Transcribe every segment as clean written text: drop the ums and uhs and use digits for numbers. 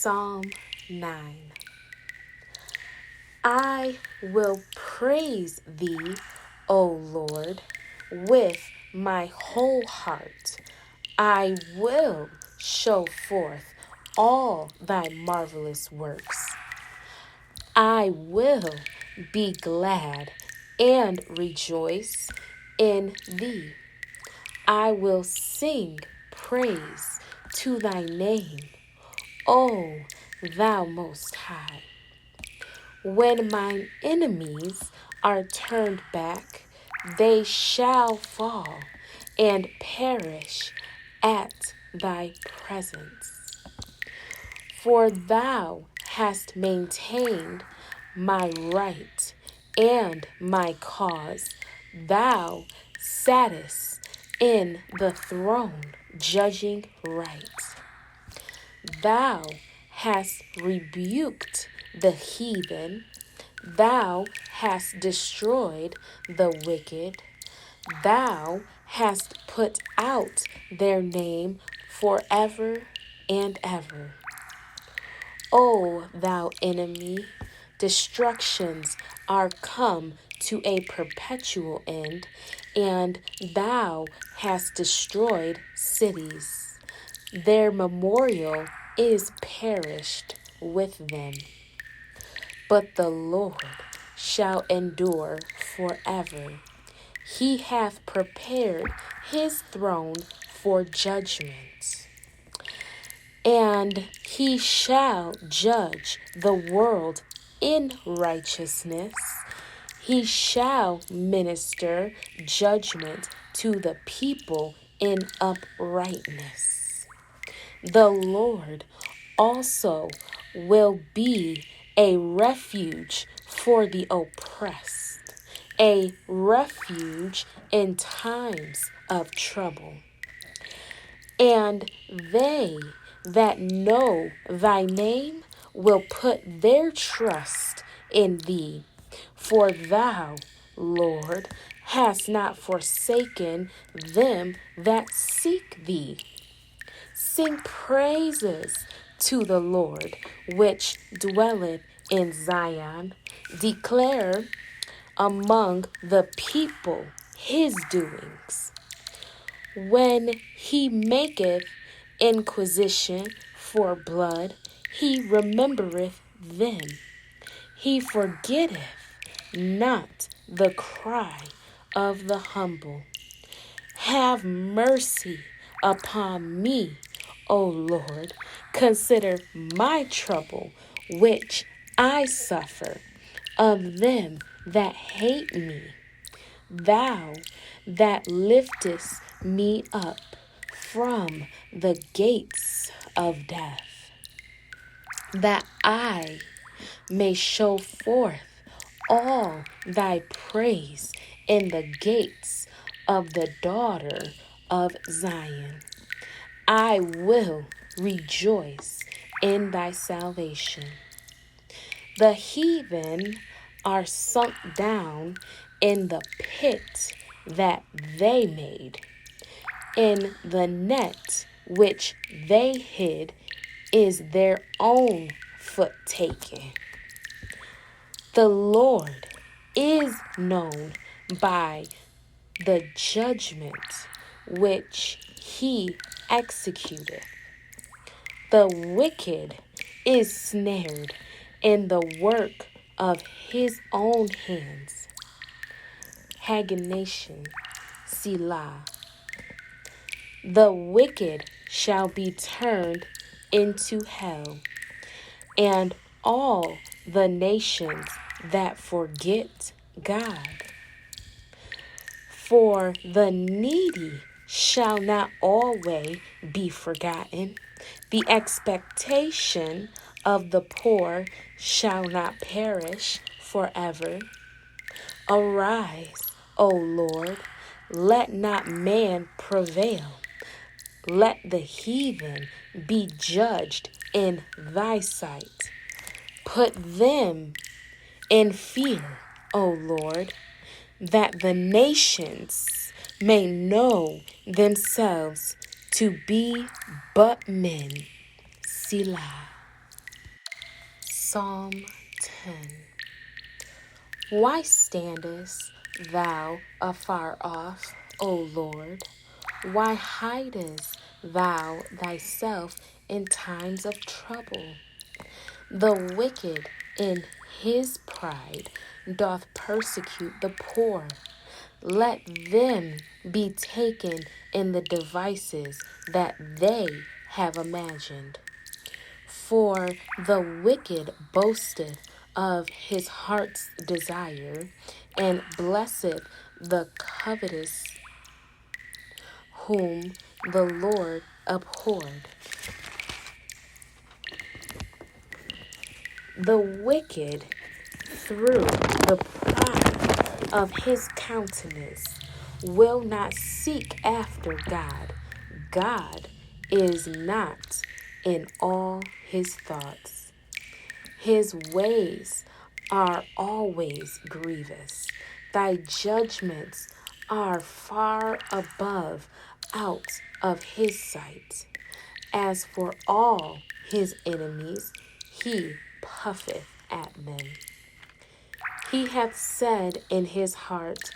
Psalm 9. I will praise thee, O Lord, with my whole heart. I will show forth all thy marvelous works. I will be glad and rejoice in thee. I will sing praise to thy name, O thou most high. When mine enemies are turned back, they shall fall and perish at thy presence. For thou hast maintained my right and my cause. Thou sattest in the throne, judging right. Thou hast rebuked the heathen. Thou hast destroyed the wicked. Thou hast put out their name forever and ever. O thou enemy, destructions are come to a perpetual end, and thou hast destroyed cities. Their memorial is perished with them. But the Lord shall endure forever. He hath prepared his throne for judgment, and he shall judge the world in righteousness. He shall minister judgment to the people in uprightness. The Lord also will be a refuge for the oppressed, a refuge in times of trouble. And they that know thy name will put their trust in thee. For thou, Lord, hast not forsaken them that seek thee. Sing praises to the Lord, which dwelleth in Zion. Declare among the people his doings. When he maketh inquisition for blood, he remembereth them. He forgetteth not the cry of the humble. Have mercy upon me, O Lord. Consider my trouble, which I suffer, of them that hate me. Thou that liftest me up from the gates of death, that I may show forth all thy praise in the gates of the daughter of Zion. I will rejoice in thy salvation. The heathen are sunk down in the pit that they made. In the net which they hid is their own foot taken. The Lord is known by the judgment which he executeth. The wicked is snared in the work of his own hands. Hagination, Selah. The wicked shall be turned into hell, and all the nations that forget God. For the needy shall not always be forgotten. The expectation of the poor shall not perish forever. Arise, O Lord, let not man prevail. Let the heathen be judged in thy sight. Put them in fear, O Lord, that the nations may know themselves to be but men. Selah. Psalm 10. Why standest thou afar off, O Lord? Why hidest thou thyself in times of trouble? The wicked in his pride doth persecute the poor. Let them be taken in the devices that they have imagined. For the wicked boasteth of his heart's desire, and blesseth the covetous, whom the Lord abhorred. The wicked, through the pride of his countenance, will not seek after God. God is not in all his thoughts. His ways are always grievous. Thy judgments are far above out of his sight. As for all his enemies, he puffeth at them. He hath said in his heart,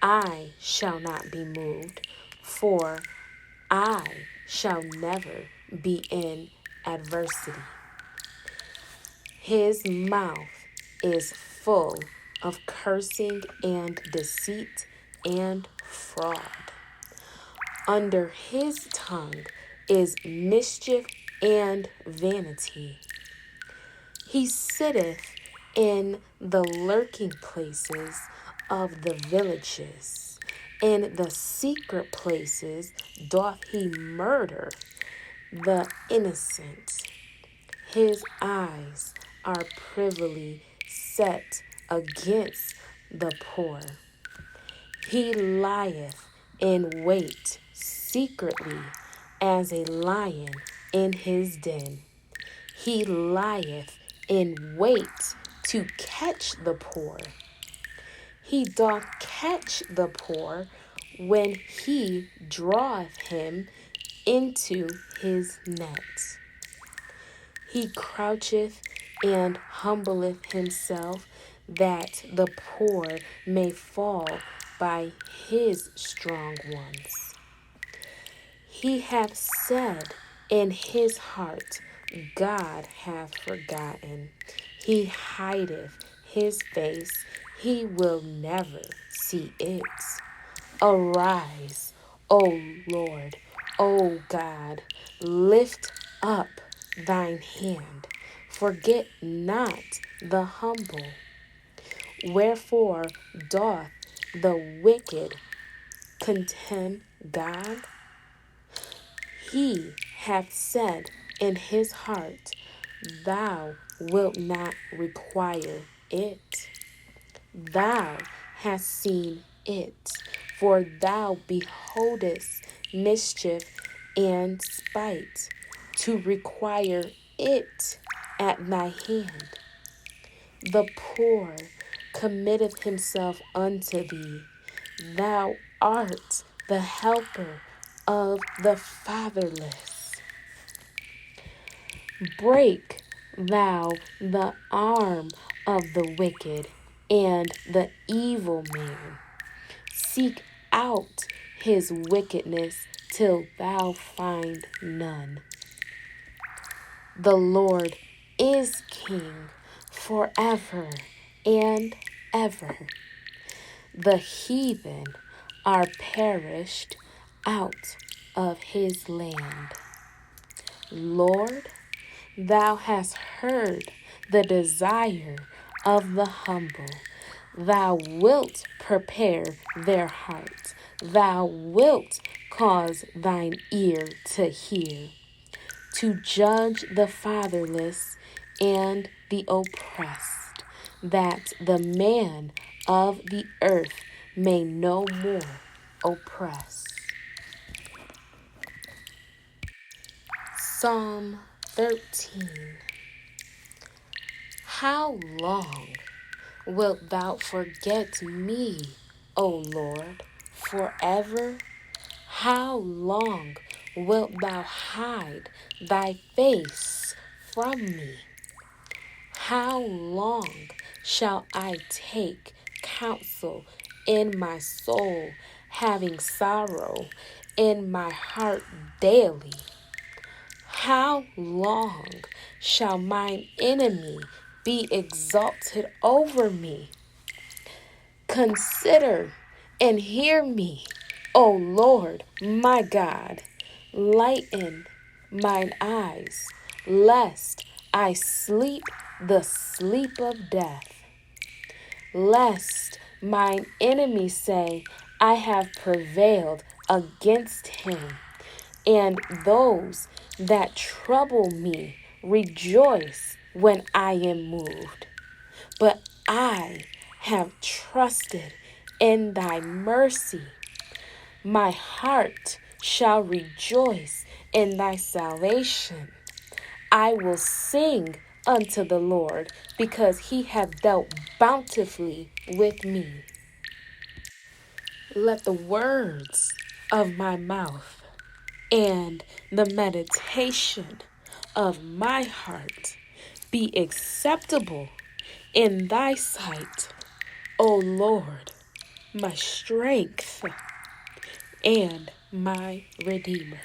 I shall not be moved, for I shall never be in adversity. His mouth is full of cursing and deceit and fraud. Under his tongue is mischief and vanity. He sitteth in the lurking places of the villages. In the secret places doth he murder the innocent. His eyes are privily set against the poor. He lieth in wait secretly as a lion in his den. He lieth in wait to catch the poor. He doth catch the poor when he draweth him into his net. He croucheth and humbleth himself, that the poor may fall by his strong ones. He hath said in his heart, God hath forgotten. He hideth his face, he will never see it. Arise, O Lord, O God, lift up thine hand. Forget not the humble. Wherefore doth the wicked contemn God? He hath said in his heart, Thou wilt not require it. Thou hast seen it, for thou beholdest mischief and spite, to require it at thy hand. The poor committeth himself unto thee. Thou art the helper of the fatherless. Break thou the arm of the wicked and the evil man. Seek out his wickedness till thou find none. The Lord is King forever and ever. The heathen are perished out of his land. Lord, thou hast heard the desire of the humble. Thou wilt prepare their hearts. Thou wilt cause thine ear to hear, to judge the fatherless and the oppressed, that the man of the earth may no more oppress. Psalm 13. How long wilt thou forget me, O Lord, forever? How long wilt thou hide thy face from me? How long shall I take counsel in my soul, having sorrow in my heart daily? How long shall mine enemy be exalted over me? Consider and hear me, O Lord my God. Lighten mine eyes, lest I sleep the sleep of death. Lest mine enemies say, I have prevailed against him, and those that trouble me rejoice when I am moved. But I have trusted in thy mercy. My heart shall rejoice in thy salvation. I will sing unto the Lord, because he hath dealt bountifully with me. Let the words of my mouth and the meditation of my heart be acceptable in thy sight, O Lord, my strength and my Redeemer.